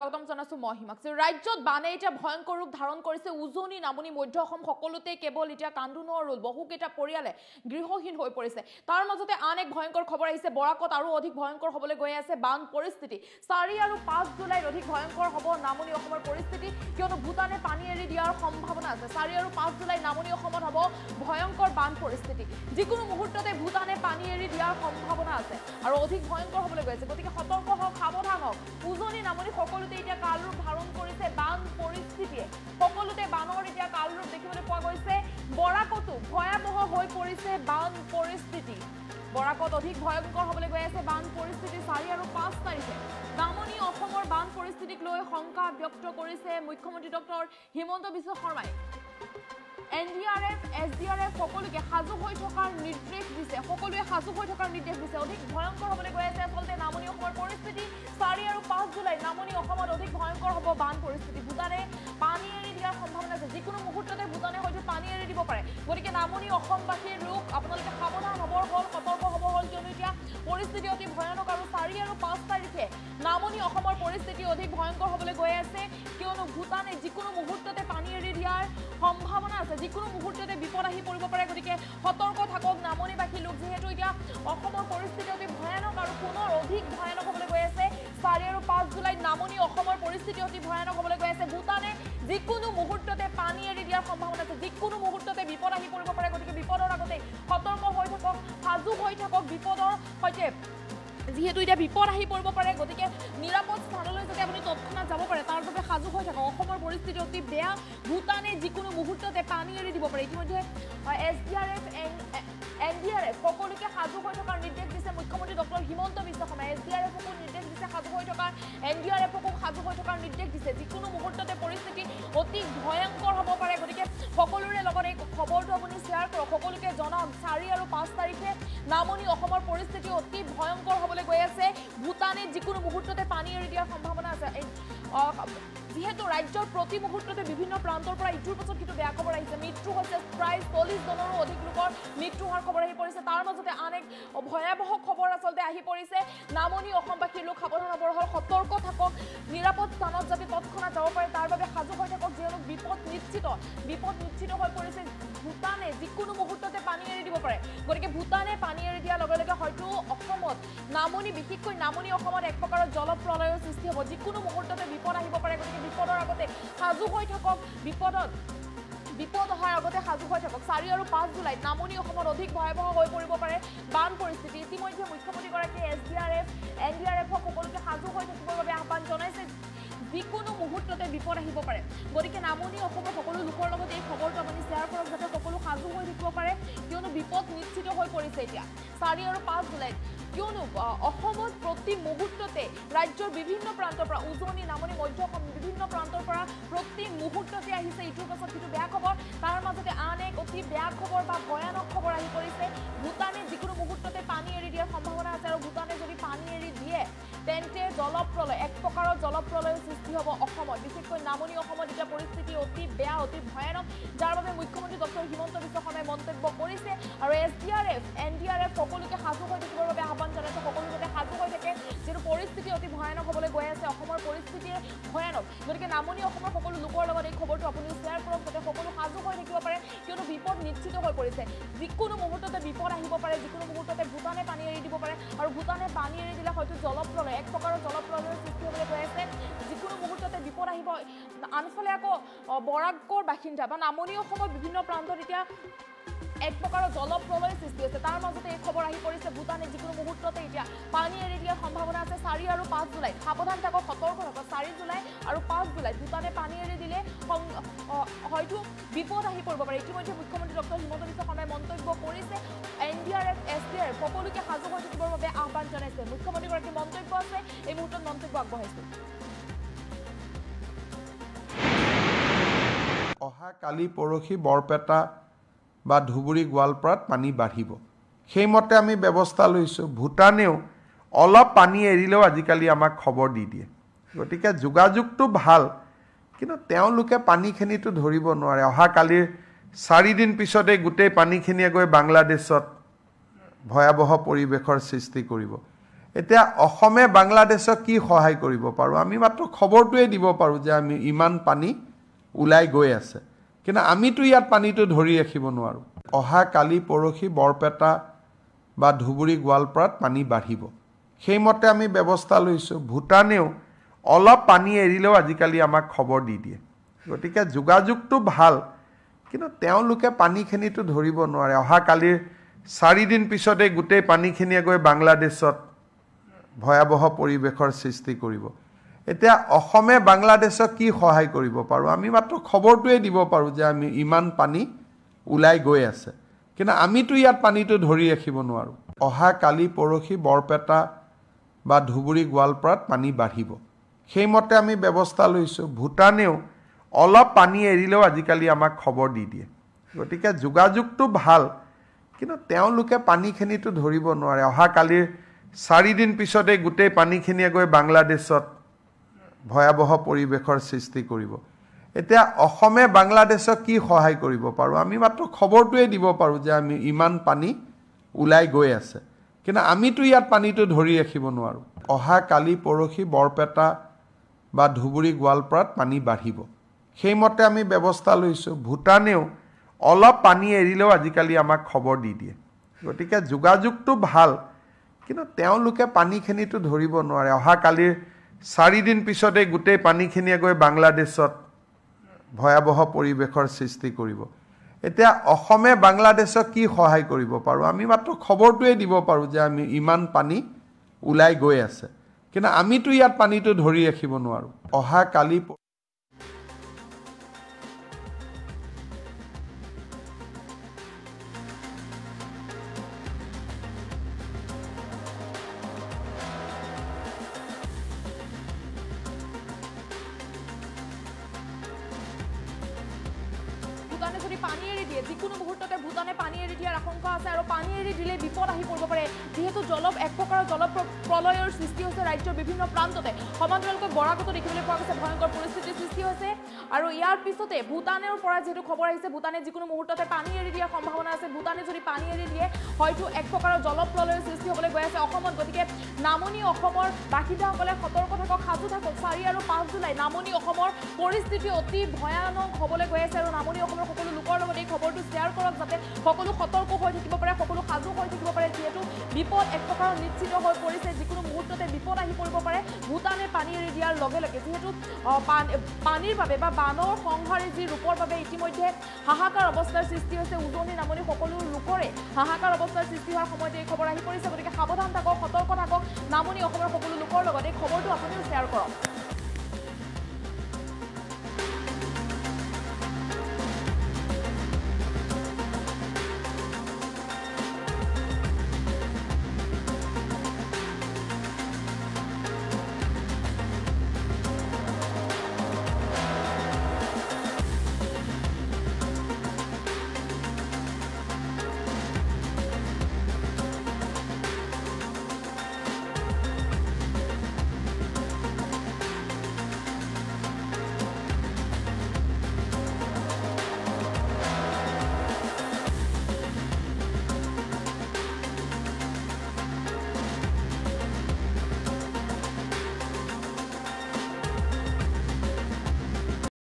স্বাগতম জানাইছো মই হিমাক্ষী ৰাজ্যত বানে এটা ভয়ংকৰ ৰূপ ধাৰণ কৰিছে উজনি নামনি মধ্য অসম সকলোতে কেৱল এটা কান্দোনৰ ৰোল বহুকেইটা পৰিয়ালে গৃহহীন হৈ পৰিছে তাৰ মাজতে আন এক ভয়ংকৰ খবৰ আহিছে বৰাকত আৰু অধিক ভয়ংকৰ হ'বলৈ গৈ আছে বান পৰিস্থিতি 4 আৰু 5 জুলাইত অধিক ভয়ংকৰ হ'ব নামনি অসমৰ পৰিস্থিতি কিয়নো ভূটানে পানী এৰি দিয়াৰ সম্ভাৱনা আছে 4 আৰু 5 জুলাই নামনি অসমত হ'ব ভয়ংকৰ বান পৰিস্থিতি যিকোনো মুহূৰ্ততে ভূটানে পানী এৰি দিয়াৰ সম্ভাৱনা আছে আৰু অধিক ভয়ংকৰ হ'বলৈ গৈ আছে গতিকে সতৰ্ক হওক সাৱধান হওক উজনি নামনি সকলোতে এতিয়া কালৰূপ ধাৰণ কৰিছে বান পৰিস্থিতিয়ে সকলোতে বানৰ এতিয়া কালৰূপ দেখিবলৈ পোৱা গৈছে বৰাকতো ভয়াবহ হৈ পৰিছে বান পৰিস্থিতি বৰাকত অধিক ভয়ংকৰ হ'বলৈ গৈ আছে বান পৰিস্থিতি 4 আৰু 5 তাৰিখে নামনি অসমৰ বান পৰিস্থিতিক লৈ শংকা ব্যক্ত কৰিছে মুখ্যমন্ত্ৰী ডক্টৰ হিমন্ত বিশ্ব শৰ্মাই NDRF SDRF সকলোকে সাজু হৈ থকাৰ নিৰ্দেশ দিছে সকলোৱে সাজু হৈ থকাৰ নিৰ্দেশ দিছে অধিক ভয়ংকৰ হ'বলৈ গৈ আছে আসলতে নামনি অসমৰ পৰিস্থিতি 4 আৰু 5 জুলাই নামনি অসমত অধিক ভয়ংকৰ হ'ব বান পৰিস্থিতি ভূটানে পানী এৰি দিয়াৰ সম্ভাৱনা আছে যিকোনো মুহূৰ্ততে ভূটানে হয়তো পানী এৰি দিব পাৰে গতিকে নামনি অসমবাসীৰ লোক আপোনালোকে সাৱধান হ'বৰ হ'ল সতৰ্ক হ'ব হ'ল কিয়নো এতিয়া পৰিস্থিতি অতি ভয়ানক আৰু 4 আৰু 5 তাৰিখে নামনি অসমৰ পৰিস্থিতি অধিক ভয়ংকৰ হ'বলৈ গৈ আছে কিয়নো ভূটানে যিকোনো মুহূৰ্ততে পানী এৰি দিয়াৰ সম্ভাৱনা আছে যিকোনো মুহূৰ্ততে বিপদ আহি পৰিব পাৰে গতিকে সতৰ্ক থাকক নামনিবাসী লোক যেহেতু এতিয়া অসমৰ পৰিস্থিতি অতি ভয়ানক আৰু পুনৰ অধিক ভয়ানক হ'বলৈ গৈ আছে 4 আৰু 5 জুলাইত নামনি অসমৰ পৰিস্থিতি অতি ভয়ানক হ'বলৈ গৈ আছে ভূটানে যিকোনো মুহূৰ্ততে পানী এৰি দিয়াৰ সম্ভাৱনা আছে যিকোনো মুহূৰ্ততে বিপদ আহি পৰিব পাৰে গতিকে বিপদৰ আগতে সতৰ্ক হৈ থাকক সাজু হৈ থাকক বিপদৰ সৈতে যেহেতু এতিয়া বিপদ আহি পৰিব পাৰে গতিকে নিৰাপদ স্থানলৈ যাতে আপুনি তৎক্ষণাত যাব পাৰে তাৰ বাবে সাজু হৈ থাকক অসমৰ পৰিস্থিতি অতি বেয়া ভূটানে যিকোনো মুহূৰ্ততে পানী এৰি দিব পাৰে ইতিমধ্যে SDRF NDRF সকলোকে সাজু হৈ থকাৰ নিৰ্দেশ দিছে মুখ্যমন্ত্ৰী ডক্টৰ হিমন্ত বিশ্ব শৰ্মাই SDRFকো নিৰ্দেশ দিছে সাজু হৈ থকাৰ NDRFকো সাজু হৈ থকাৰ নিৰ্দেশ দিছে যিকোনো মুহূৰ্ততে পৰিস্থিতি অতি ভয়ংকৰ হ'ব পাৰে গতিকে সকলোৰে লগত এই খবৰটো আপুনি শ্বেয়াৰ কৰক সকলোকে জনাওক 4 আৰু 5 তাৰিখে নামনি অসমৰ পৰিস্থিতি অতি ভয়ংকৰ হ'বলৈ গৈ আছে ভূটানে যিকোনো মুহূৰ্ততে পানী এৰি দিয়াৰ সম্ভাৱনা আছে যেহেতু ৰাজ্যৰ প্ৰতি মুহূৰ্ততে বিভিন্ন প্ৰান্তৰ পৰা ইটোৰ পাছত সিটো বেয়া খবৰ আহিছে মৃত্যু হৈছে প্ৰায় 40 জনৰো অধিক লোকৰ মৃত্যু হোৱাৰ খবৰ আহি পৰিছে তাৰ মাজতে আন এক ভয়াবহ খবৰ আচলতে আহি পৰিছে নামনি অসমবাসীৰ লোক সাৱধান হ'বৰ হ'ল সতৰ্ক থাকক নিৰাপদ স্থানত যাতে তৎক্ষণাত যাব পাৰে তাৰ বাবে সাজু হৈ থাকক যিহেতু বিপদ নিশ্চিত হৈ পৰিছে ভূটানে যিকোনো মুহূৰ্ততে পানী এৰি দিব পাৰে গতিকে ভূটানে পানী এৰি দিয়াৰ লগে লগে হয়তো অসমত নামনি বিশেষকৈ নামনি অসমত এক প্ৰকাৰৰ জলপ্ৰলয়ৰ সৃষ্টি হ'ব যিকোনো মুহূৰ্ততে বিপদ আহিব পাৰে গতিকে বিপদৰ আগতে সাজু হৈ থাকক বিপদ অহাৰ আগতে সাজু হৈ থাকক 4 আৰু 5 জুলাইত নামনি অসমত অধিক ভয়াবহ হৈ পৰিব পাৰে বান পৰিস্থিতি ইতিমধ্যে মুখ্যমন্ত্ৰীগৰাকীয়ে SDRF NDRF সকলোকে সাজু হৈ থাকিবৰ বাবে আহ্বান জনাইছে যিকোনো মুহূৰ্ততে বিপদ আহিব পাৰে গতিকে নামনি অসমৰ সকলো লোকৰ লগত এই খবৰটো আপুনি শ্বেয়াৰ কৰক যাতে সকলো সাজু হৈ থাকিব পাৰে কিয়নো বিপদ নিশ্চিত হৈ পৰিছে এতিয়া 4 আৰু 5 জুলাইত কিয়নো অসমত প্ৰতি মুহূৰ্ততে ৰাজ্যৰ বিভিন্ন প্ৰান্তৰ পৰা উজনি নামনি মধ্য অসম বিভিন্ন প্ৰান্তৰ পৰা প্ৰতি মুহূৰ্ততে আহিছে ইটোৰ পাছত সিটো বেয়া খবৰ তাৰ মাজতে আন এক অতি বেয়া খবৰ বা ভয়ানক খবৰ আহি পৰিছে ভূটানে যিকোনো মুহূৰ্ততে পানী এৰি দিয়াৰ সম্ভাৱনা আছে আৰু ভূটানে যদি পানী এৰি দিয়ে তেন্তে জলপ্ৰলয় এক প্ৰকাৰৰ জলপ্ৰলয়ৰ সৃষ্টি হ'ব অসমত বিশেষকৈ নামনি অসমত এতিয়া পৰিস্থিতি অতি বেয়া অতি ভয়ানক যাৰ বাবে মুখ্যমন্ত্ৰী ডক্টৰ হিমন্ত বিশ্ব শৰ্মাই মন্তব্য কৰিছে আৰু SDRF NDRF সকলোকে সাজু হৈ থাকিবৰ বাবে আহ্বান জনাইছে সকলো যাতে সাজু হৈ থাকে যিটো পৰিস্থিতি অতি ভয়ানক হ'বলৈ গৈ আছে অসমৰ পৰিস্থিতি ভয়ানক গতিকে নামনি অসমৰ সকলো লোকৰ লগত এই খবৰটো আপুনি শ্বেয়াৰ কৰক যাতে সকলো সাজু হৈ থাকিব পাৰে কিয়নো বিপদ নিশ্চিত হৈ পৰিছে যিকোনো মুহূৰ্ততে বিপদ আহিব পাৰে যিকোনো মুহূৰ্ততে ভূটানে পানী এৰি দিব পাৰে আৰু ভূটানে পানী এৰি দিলে হয়তো জলপ্ৰলয় এক প্ৰকাৰৰ জলপ্ৰলয়ৰ সৃষ্টি হ'বলৈ গৈ আছে যিকোনো মুহূৰ্ততে বিপদ আহিব আনফালে আকৌ বৰাকৰ বাসিন্দা বা নামনি অসমৰ বিভিন্ন প্ৰান্তত এতিয়া এক প্ৰকাৰৰ জলপ্ৰলয়ৰ সৃষ্টি হৈছে তাৰ মাজতে এই খবৰ আহি পৰিছে ভূটানে যিকোনো মুহূৰ্ততে এতিয়া পানী এৰি দিয়াৰ সম্ভাৱনা আছে 4 আৰু 5 জুলাইত সাৱধান থাকক সতৰ্ক থাকক 4 জুলাই আৰু 5 জুলাইত ভূটানে পানী এৰি দিলে হয়তো বিপদ আহি পৰিব পাৰে ইতিমধ্যে মুখ্যমন্ত্ৰী ডক্টৰ হিমন্ত বিশ্ব শৰ্মাই মন্তব্য কৰিছে NDRF SDRF সকলোকে সাজু হৈ থাকিবৰ বাবে আহ্বান জনাইছে মুখ্যমন্ত্ৰীগৰাকীৰ মন্তব্য আছে এই মুহূৰ্তত মন্তব্য আগবঢ়াইছে অহা কালি পৰহি বৰপেটা বা ধুবুৰী গোৱালপাৰাত পানী বাঢ়িব সেইমতে আমি ব্যৱস্থা লৈছোঁ ভূটানেও অলপ পানী এৰিলেও আজিকালি আমাক খবৰ দি দিয়ে গতিকে যোগাযোগটো ভাল কিন্তু তেওঁলোকে পানীখিনিটো ধৰিব নোৱাৰে অহা কালিৰ 4 দিন পিছতে গোটেই পানীখিনিয়ে গৈ বাংলাদেশত ভয়াবহ পৰিৱেশৰ সৃষ্টি কৰিব এতিয়া অসমে বাংলাদেশক কি সহায় কৰিব পাৰোঁ আমি মাত্ৰ খবৰটোৱে দিব পাৰোঁ যে আমি ইমান পানী ওলাই গৈ আছে কিন্তু আমিতো ইয়াত পানীটো ধৰি ৰাখিব নোৱাৰোঁ অহা কালি পৰহি বৰপেটা বা ধুবুৰী গোৱালপাৰাত পানী বাঢ়িব সেইমতে আমি ব্যৱস্থা লৈছোঁ ভূটানেও অলপ পানী এৰিলেও আজিকালি আমাক খবৰ দি দিয়ে গতিকে যোগাযোগটো ভাল কিন্তু তেওঁলোকে পানীখিনিটো ধৰিব নোৱাৰে অহা কালিৰ 4 দিন পিছতে গোটেই পানীখিনিয়ে গৈ বাংলাদেশত ভয়াবহ পৰিৱেশৰ সৃষ্টি কৰিব এতিয়া অসমে বাংলাদেশক কি সহায় কৰিব পাৰোঁ আমি মাত্ৰ খবৰটোৱে দিব পাৰোঁ যে আমি ইমান পানী ওলাই গৈ আছে কিন্তু আমিতো ইয়াত পানীটো ধৰি ৰাখিব নোৱাৰোঁ অহা কালি পৰহি বৰপেটা বা ধুবুৰী গোৱালপাৰাত পানী বাঢ়িব সেইমতে আমি ব্যৱস্থা লৈছোঁ ভূটানেও অলপ পানী এৰিলেও আজিকালি আমাক খবৰ দি দিয়ে গতিকে যোগাযোগটো ভাল কিন্তু তেওঁলোকে পানীখিনিটো ধৰিব নোৱাৰে অহা কালিৰ 4 দিন পিছতে গোটেই পানীখিনিয়ে গৈ বাংলাদেশত ভয়াবহ পৰিৱেশৰ সৃষ্টি কৰিব এতিয়া অসমে বাংলাদেশক কি সহায় কৰিব পাৰোঁ আমি মাত্ৰ খবৰটোৱে দিব পাৰোঁ যে আমি ইমান পানী ওলাই গৈ আছে কিন্তু আমিতো ইয়াত পানীটো ধৰি ৰাখিব নোৱাৰোঁ অহা কালি পৰহি বৰপেটা বা ধুবুৰী গোৱালপাৰাত পানী বাঢ়িব সেইমতে আমি ব্যৱস্থা লৈছোঁ ভূটানেও অলপ পানী এৰিলেও আজিকালি আমাক খবৰ দি দিয়ে গতিকে যোগাযোগটো ভাল কিন্তু তেওঁলোকে পানীখিনিটো ধৰিব নোৱাৰে অহা কালিৰ 4 দিন পিছতে গোটেই পানীখিনিয়ে গৈ বাংলাদেশত ভয়াবহ পৰিৱেশৰ সৃষ্টি কৰিব এতিয়া অসমে বাংলাদেশক কি সহায় কৰিব পাৰোঁ আমি মাত্ৰ খবৰটোৱে দিব পাৰোঁ যে আমি ইমান পানী ওলাই গৈ আছে কিন্তু আমিতো ইয়াত পানীটো ধৰি ৰাখিব নোৱাৰোঁ অহা কালি ভূটানে যদি পানী এৰি দিয়ে যিকোনো মুহূৰ্ততে ভূটানে পানী এৰি দিয়াৰ আশংকা আছে আৰু পানী এৰি দিলে বিপদ আহি পৰিব পাৰে যেহেতু এক প্ৰকাৰৰ জলপ্ৰলয়ৰ সৃষ্টি হৈছে ৰাজ্যৰ বিভিন্ন প্ৰান্ততে সমান্তৰালকৈ বৰাকতো দেখিবলৈ পোৱা গৈছে ভয়ংকৰ পৰিস্থিতিৰ সৃষ্টি হৈছে আৰু ইয়াৰ পিছতে ভূটানৰ পৰা যেহেতু খবৰ আহিছে ভূটানে যিকোনো মুহূৰ্ততে পানী এৰি দিয়াৰ সম্ভাৱনা আছে ভূটানে যদি পানী এৰি দিয়ে হয়তো এক প্ৰকাৰৰ জলপ্ৰলয়ৰ সৃষ্টি হ'বলৈ গৈ আছে অসমত গতিকে নামনি অসমৰ বাসিন্দাসকলে সতৰ্ক থাকক সাজু থাকক 4 আৰু 5 জুলাই নামনি অসমৰ পৰিস্থিতি অতি ভয়ানক হ'বলৈ গৈ আছে আৰু নামনি অসমৰ সকলো লোকৰ লগত এই খবৰটো শ্বেয়াৰ কৰক যাতে সকলো সতৰ্ক হৈ থাকিব পাৰে সকলো সাজু হৈ থাকিব পাৰে যেহেতু বিপদ এক প্ৰকাৰৰ নিশ্চিত হৈ পৰিছে যিকোনো মুহূৰ্ততে বিপদ আহি পৰিব পাৰে ভূটানে পানী এৰি দিয়াৰ লগে লগে যেহেতু পানীৰ বাবে বা বানৰ সংহাৰী যি ৰূপৰ বাবে ইতিমধ্যে হাহাকাৰ অৱস্থাৰ সৃষ্টি হৈছে উজনি নামনি সকলো লোকৰে হাহাকাৰ অৱস্থাৰ সৃষ্টি হোৱাৰ সময়তে এই খবৰ আহি পৰিছে গতিকে সাৱধান থাকক সতৰ্ক থাকক নামনি অসমৰ সকলো লোকৰ লগত এই খবৰটো আপুনিও শ্বেয়াৰ কৰক